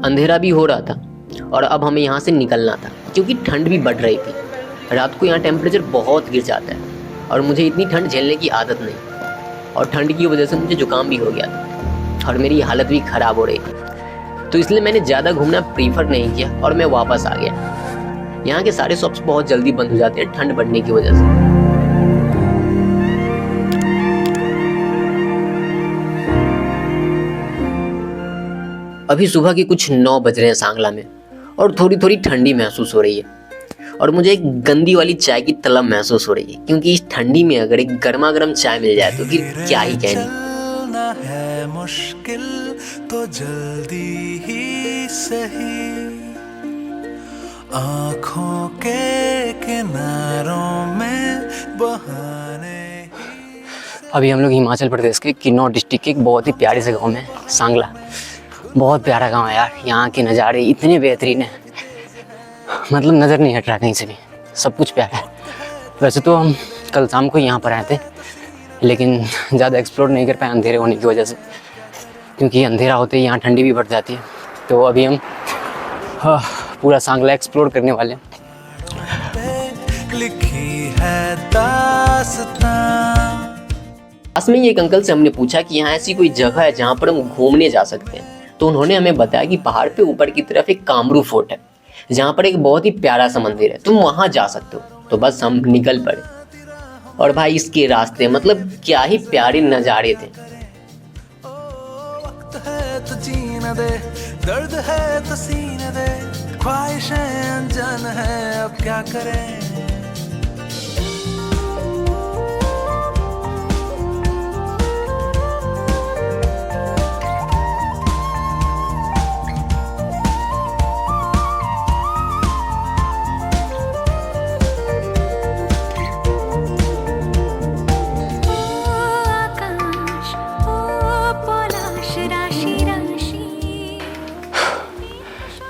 अंधेरा भी हो रहा था और अब हमें यहाँ से निकलना था क्योंकि ठंड भी बढ़ रही थी। रात को यहाँ टेम्परेचर बहुत गिर जाता है और मुझे इतनी ठंड झेलने की आदत नहीं, और ठंड की वजह से मुझे जुकाम भी हो गया था और मेरी हालत भी ख़राब हो रही थी। तो इसलिए मैंने ज़्यादा घूमना प्रीफर नहीं किया और मैं वापस आ गया। यहाँ के सारे शॉप्स बहुत जल्दी बंद हो जाते हैं ठंड बढ़ने की वजह से। अभी सुबह के कुछ 9 बज रहे हैं सांगला में और थोड़ी थोड़ी ठंडी महसूस हो रही है और मुझे एक गंदी वाली चाय की तलब महसूस हो रही है, क्योंकि इस ठंडी में अगर एक गर्मा गर्म चाय मिल जाए तो फिर क्या ही कहनी। है मुश्किल तो जल्दी ही सही, आँखों के किनारों में बहाने। अभी हम लोग हिमाचल प्रदेश के किन्नौर डिस्ट्रिक्ट के एक बहुत ही प्यारे से गांव में सांगला। बहुत प्यारा गांव है यार, यहाँ के नज़ारे इतने बेहतरीन हैं, मतलब नज़र नहीं हट रहा कहीं से भी, सब कुछ प्यारा है। वैसे तो हम कल शाम को यहाँ पर आए थे, लेकिन ज़्यादा एक्सप्लोर नहीं कर पाए अंधेरे होने की वजह से, क्योंकि अंधेरा होते ही यहाँ ठंडी भी बढ़ जाती है। तो अभी हम पूरा सांगला एक्सप्लोर करने वाले हैं। लिखी है दास्तां। पास में एक अंकल से हमने पूछा कि यहाँ ऐसी कोई जगह है जहाँ पर हम घूमने जा सकते हैं, तो उन्होंने हमें बताया कि पहाड़ पे ऊपर की तरफ एक कामरू फोर्ट है, जहाँ पर एक बहुत ही प्यारा सा मंदिर है, तुम वहाँ जा सकते हो। तो बस हम निकल पड़े और भाई इसके रास्ते मतलब क्या ही प्यारे नज़ारे थे। वक्त है तो जीने दे, दर्द है तो सीने दे, ख्वाहिशें अनजान है अब क्या करें।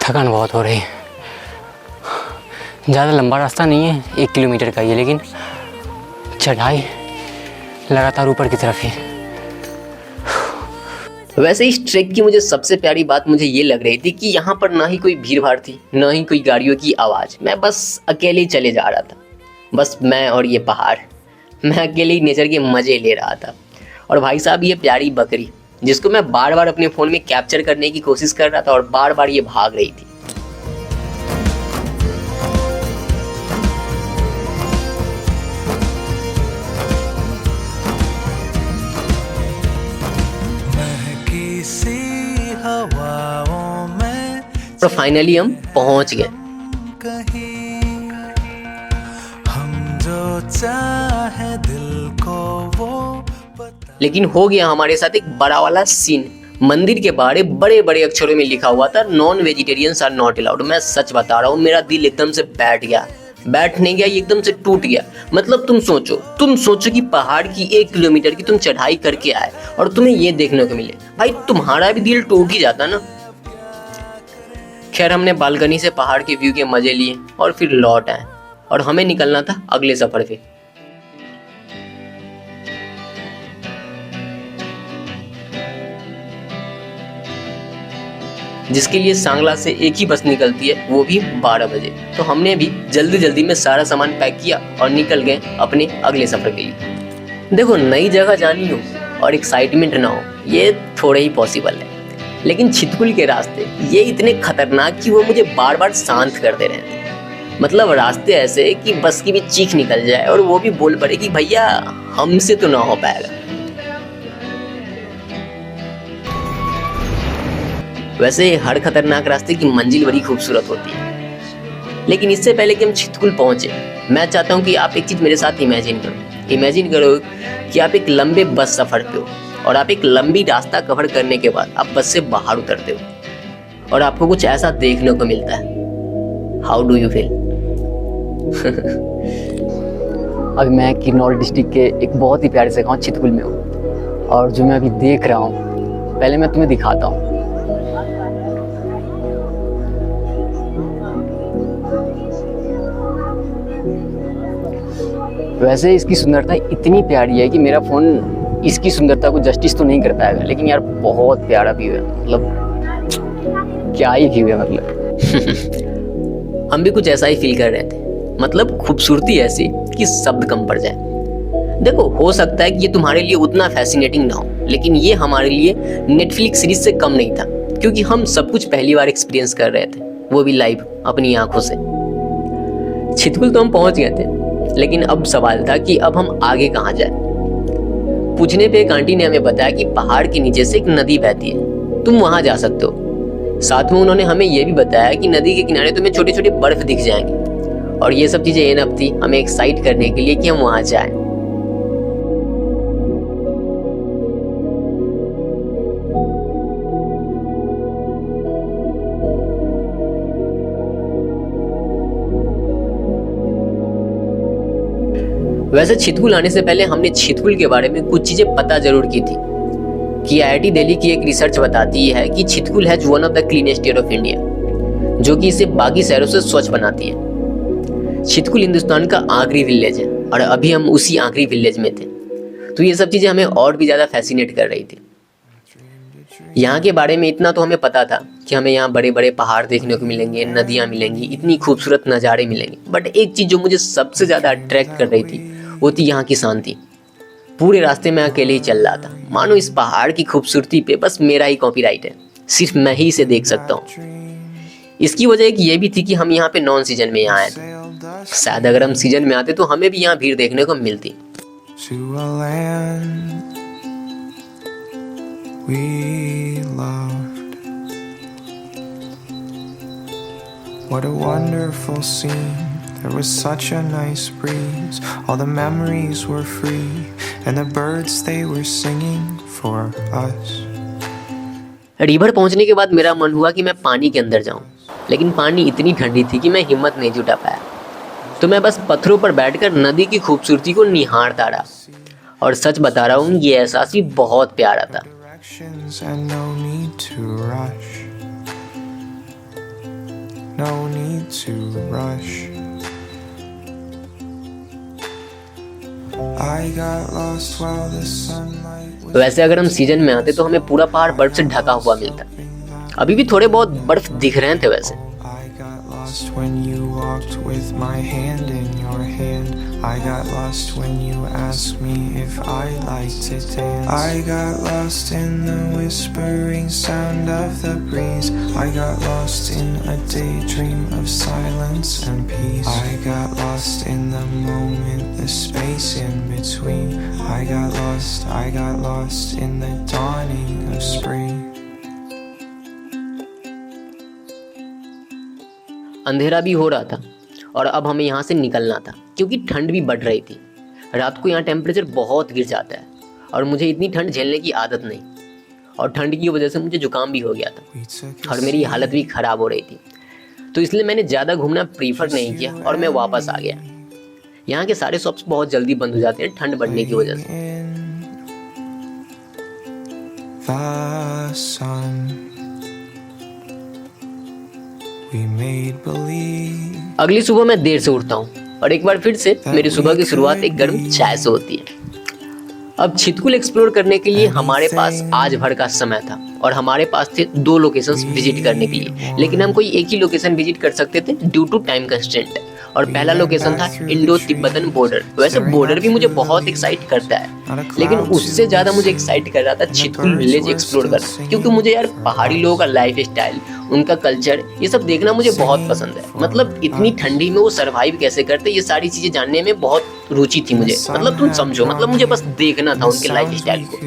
थकान बहुत हो रही है, ज़्यादा लंबा रास्ता नहीं है, 1 किलोमीटर का ही है, लेकिन चढ़ाई लगातार ऊपर की तरफ है। वैसे इस ट्रैक की मुझे सबसे प्यारी बात मुझे ये लग रही थी कि यहाँ पर ना ही कोई भीड़ भाड़ थी, ना ही कोई गाड़ियों की आवाज़। मैं बस अकेले ही चले जा रहा था, बस मैं और ये पहाड़, मैं अकेले ही नेचर के मज़े ले रहा था। और भाई साहब ये प्यारी बकरी जिसको मैं बार बार अपने फ़ोन में कैप्चर करने की कोशिश कर रहा था और बार बार ये भाग रही थी। हवाओं में और फाइनली हम पहुंच गए। कहीं हम जो चाहे दिल को वो बता। लेकिन हो गया हमारे साथ एक बड़ा वाला सीन। मंदिर के बाहर बड़े बड़े अक्षरों में लिखा हुआ था non vegetarians are not allowed. मैं सच बता रहा हूँ, मेरा दिल एकदम से बैठ गया, बैठ नहीं गया, ये एकदम से टूट गया। मतलब तुम सोचो कि पहाड़ की 1 किलोमीटर की तुम चढ़ाई करके आए और तुम्हें ये देखने को मिले, भाई तुम्हारा भी दिल टूट ही जाता ना। खैर हमने बालकनी से पहाड़ के व्यू के मजे लिए और फिर लौट आए और हमें निकलना था अगले सफर पे। जिसके लिए सांगला से एक ही बस निकलती है, वो भी 12 बजे। तो हमने भी जल्दी जल्दी में सारा सामान पैक किया और निकल गए अपने अगले सफर के लिए। देखो, नई जगह जानी हो और एक्साइटमेंट ना हो ये थोड़े ही पॉसिबल है, लेकिन छितकुल के रास्ते ये इतने खतरनाक कि वो मुझे बार बार शांत करते रहते हैं। मतलब रास्ते ऐसे कि बस की भी चीख निकल जाए और वो भी बोल पड़े कि भैया हमसे तो ना हो पाएगा। वैसे हर खतरनाक रास्ते की मंजिल बड़ी खूबसूरत होती है, लेकिन इससे पहले कि हम छितकुल पहुंचे, मैं चाहता हूं कि आप एक चीज़ मेरे साथ इमेजिन करो कि आप एक लंबे बस सफ़र पे हो और आप एक लंबी रास्ता कवर करने के बाद आप बस से बाहर उतरते हो और आपको कुछ ऐसा देखने को मिलता है। How do you feel? अभी मैं किन्नौर डिस्ट्रिक्ट के एक बहुत ही प्यारे से गाँव छितकुल में हूँ और जो मैं अभी देख रहा हूँ, पहले मैं तुम्हें दिखाता हूँ। वैसे इसकी सुंदरता इतनी प्यारी है कि मेरा फ़ोन इसकी सुंदरता को जस्टिस तो नहीं कर पाएगा, लेकिन यार बहुत प्यारा व्यू है। मतलब क्या ही व्यू है मतलब। हम भी कुछ ऐसा ही फील कर रहे थे, मतलब खूबसूरती ऐसी कि शब्द कम पड़ जाए। देखो, हो सकता है कि ये तुम्हारे लिए उतना फैसिनेटिंग ना हो, लेकिन ये हमारे लिए नेटफ्लिक्स सीरीज से कम नहीं था, क्योंकि हम सब कुछ पहली बार एक्सपीरियंस कर रहे थे, वो भी लाइव अपनी आंखों से। छितकुल तो हम पहुंच गए थे, लेकिन अब सवाल था कि अब हम आगे कहाँ जाए। पूछने पे एक आंटी ने हमें बताया कि पहाड़ के नीचे से एक नदी बहती है, तुम वहां जा सकते हो। साथ में उन्होंने हमें यह भी बताया कि नदी के किनारे तुम्हें छोटे छोटे बर्फ दिख जाएंगे, और ये सब चीजें एनफ थी हमें एक्साइट करने के लिए कि हम वहां जाएं। वैसे छितकुल आने से पहले हमने छितकुल के बारे में कुछ चीजें पता जरूर की थी कि IIT दिल्ली की एक रिसर्च बताती है कि Chitkul has one of the cleanest air of India, जो कि इसे बाकी शहरों से स्वच्छ बनाती है। छितकुल हिंदुस्तान का आखिरी विलेज है और अभी हम उसी आखिरी विलेज में थे, तो ये सब चीजें हमें और भी ज्यादा फैसिनेट कर रही थी। यहाँ के बारे में इतना तो हमें पता था कि हमें यहाँ बड़े बड़े पहाड़ देखने को मिलेंगे, नदियाँ मिलेंगी, इतनी खूबसूरत नज़ारे मिलेंगे, बट एक चीज़ जो मुझे सबसे ज़्यादा अट्रैक्ट कर रही थी वो थी यहाँ की शांति। पूरे रास्ते में अकेले ही चल रहा था, मानो इस पहाड़ की खूबसूरती पे बस मेरा ही कॉपीराइट है, सिर्फ मैं ही इसे देख सकता हूँ। इसकी वजह एक ये भी थी कि हम यहाँ पे नॉन सीजन में यहाँ आए थे, शायद अगर हम सीजन में आते तो हमें भी यहाँ भीड़ देखने को मिलती। We loved. What a wonderful scene. There was such a nice breeze. All the memories were free, and the birds they were singing for us. River पहुंचने के बाद मेरा मन हुआ कि मैं पानी के अंदर जाऊं, लेकिन पानी इतनी ठंडी थी कि मैं हिम्मत नहीं जुटा पाया, तो मैं बस पत्थरों पर बैठकर नदी की खूबसूरती को निहारता रहा। और सच बता रहा हूँ, ये एहसास भी बहुत प्यारा था। And no need to rush. No need to rush. I got lost while the sunlight was. वैसे अगर हम सीजन में आते तो हमें पूरा पहाड़ बर्फ से ढका हुआ मिलता। अभी भी थोड़े बहुत बर्फ दिख रहे थे वैसे। I got lost when you walked with my hand in your hand. I got lost when you asked me if I liked to dance. I got lost in the whispering sound of the breeze. I got lost in a daydream of silence and peace. I got lost in the moment, the space in between. I got lost in the dawning of spring. अंधेरा भी हो रहा था और अब हमें यहाँ से निकलना था, क्योंकि ठंड भी बढ़ रही थी। रात को यहाँ टेम्परेचर बहुत गिर जाता है और मुझे इतनी ठंड झेलने की आदत नहीं, और ठंड की वजह से मुझे जुकाम भी हो गया था और मेरी हालत भी ख़राब हो रही थी, तो इसलिए मैंने ज़्यादा घूमना प्रीफर नहीं किया और मैं वापस आ गया। यहाँ के सारे शॉप्स बहुत जल्दी बंद हो जाते हैं ठंड बढ़ने की वजह से। अगली सुबह मैं देर से उठता हूँ और एक बार फिर से मेरी सुबह की शुरुआत एक गर्म चाय से होती है। अब छितकुल एक्सप्लोर करने के लिए हमारे पास आज भर का समय था और हमारे पास थे 2 लोकेशंस विजिट करने के लिए, लेकिन हम कोई एक ही लोकेशन विजिट कर सकते थे ड्यू टू टाइम कंस्ट्रेंट। और पहला लोकेशन था इंडो तिब्बतन बॉर्डर। वैसे बॉर्डर भी मुझे बहुत एक्साइट करता है, लेकिन उससे ज़्यादा मुझे एक्साइट कर रहा था छितकुल विलेज एक्सप्लोर करना, क्योंकि मुझे यार पहाड़ी लोगों का लाइफ स्टाइल, उनका कल्चर, ये सब देखना मुझे बहुत पसंद है। मतलब इतनी ठंडी में वो सर्वाइव कैसे करते, ये सारी चीज़ें जानने में बहुत रुचि थी मुझे। मतलब तुम समझो, मतलब मुझे बस देखना था उनके लाइफ स्टाइल को।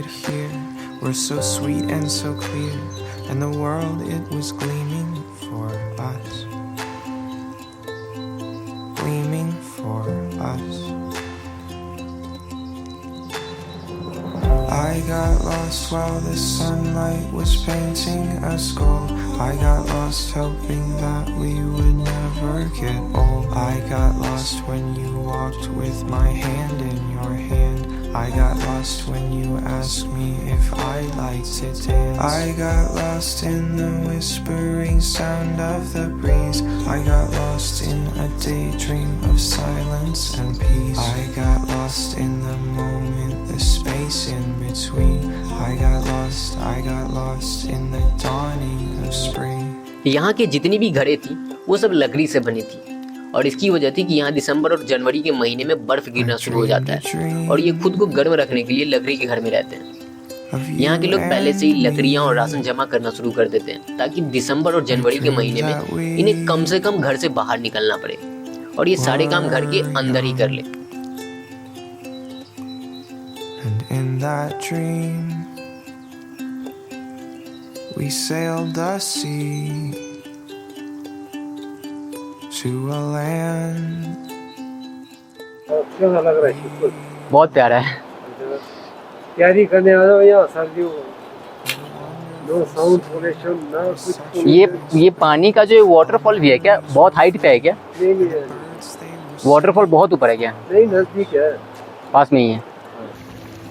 Were so sweet and so clear, and the world it was gleaming for us, gleaming for us. I got lost while the sunlight was painting a skull. I got lost hoping that we would never get old. I got lost when you walked with my hand in your hand. I got lost when you asked me if I liked to dance. I got lost in the whispering sound of the breeze. I got lost in a daydream of silence and peace. I got lost in the moment, the space in between. I got lost in the dawning of spring. यहाँ के जितनी भी घरें थी वो सब लकड़ी से बनी थी, और इसकी वजह थी कि यहाँ दिसंबर और जनवरी के महीने में बर्फ गिरना शुरू हो जाता है और ये खुद को गर्म रखने के लिए लकड़ी के घर में रहते हैं। यहाँ के लोग पहले से ही लकड़ियाँ और राशन जमा करना शुरू कर देते हैं ताकि दिसंबर और जनवरी के महीने में इन्हें कम से कम घर से बाहर निकलना पड़े और ये सारे काम घर के अंदर ही कर ले। And in that dream, we sailed the sea to a land. कैसा लग रहा है बिल्कुल बहुत प्यारा है। तैयारी करने आ जाओ यहाँ सर्दियों में। नो साउंड पोल्यूशन ना कुछ ये पानी का जो वाटरफॉल भी है क्या, बहुत हाइट पे है क्या? नहीं है, वाटरफॉल बहुत ऊपर है क्या? नहीं नजदीक है, पास में ही है।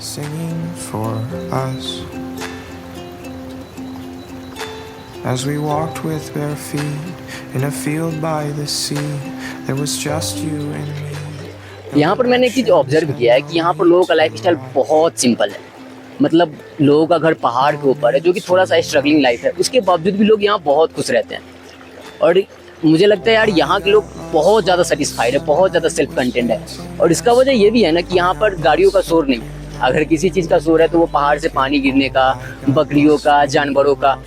Singing for us as we walked with bare feet in a field by the sea. There was just you and me. यहाँ पर मैंने एक चीज़ ऑब्जर्व किया है कि यहाँ पर लोगों का लाइफ स्टाइल बहुत सिंपल है। मतलब लोगों का घर पहाड़ के ऊपर है, जो कि थोड़ा सा स्ट्रगलिंग लाइफ है, उसके बावजूद भी लोग यहाँ बहुत खुश रहते हैं। और मुझे लगता है यार यहाँ के लोग बहुत ज़्यादा सेटिस्फाइड है, बहुत ज़्यादा सेल्फ कंटेंट है। और इसका वजह ये भी है ना कि यहाँ पर गाड़ियों का शोर नहीं। अगर किसी चीज़ का शोर है तो वो पहाड़ से पानी गिरने का, बकरियों का, जानवरों का।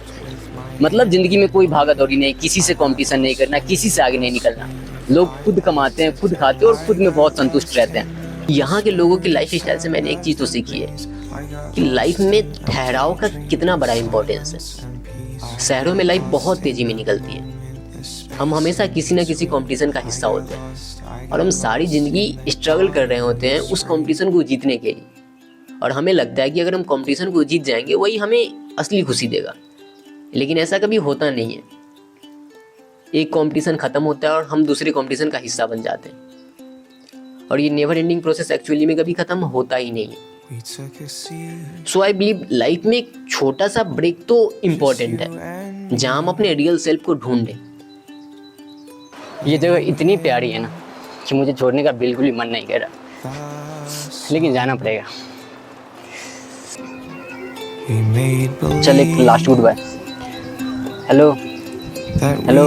मतलब ज़िंदगी में कोई भागा दौड़ी नहीं, किसी से कंपटीशन नहीं करना, किसी से आगे नहीं निकलना। लोग खुद कमाते हैं, खुद खाते हैं और खुद में बहुत संतुष्ट रहते हैं। यहाँ के लोगों की लाइफ स्टाइल से मैंने एक चीज़ तो सीखी है कि लाइफ में ठहराव का कितना बड़ा इम्पोर्टेंस है। शहरों में लाइफ बहुत तेज़ी में निकलती है, हम हमेशा किसी न किसी कंपटीशन का हिस्सा होते हैं और हम सारी ज़िंदगी स्ट्रगल कर रहे होते हैं उस कंपटीशन को जीतने के लिए। और हमें लगता है कि अगर हम कंपटीशन को जीत जाएंगे वही हमें असली खुशी देगा, लेकिन ऐसा कभी होता नहीं है। एक कंपटीशन ख़त्म होता है और हम दूसरे कंपटीशन का हिस्सा बन जाते हैं, और ये नेवर एंडिंग प्रोसेस एक्चुअली में कभी ख़त्म होता ही नहीं है। सो आई बिलीव लाइफ में एक छोटा सा ब्रेक तो इम्पोर्टेंट है, जहाँ हम अपने रियल सेल्फ को ढूंढें। ये जगह इतनी प्यारी है ना कि मुझे छोड़ने का बिल्कुल भी मन नहीं कर रहा, लेकिन जाना पड़ेगा। चल एक last goodbye. Hello hello,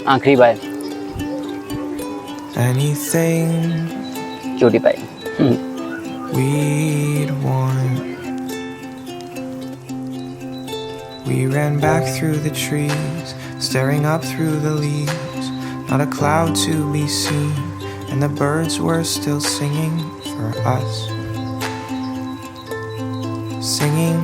आखिरी bye. Cutie pie. We'd want. We ran back through the trees, staring up through the leaves, not a cloud to be seen, and the birds were still singing for us, singing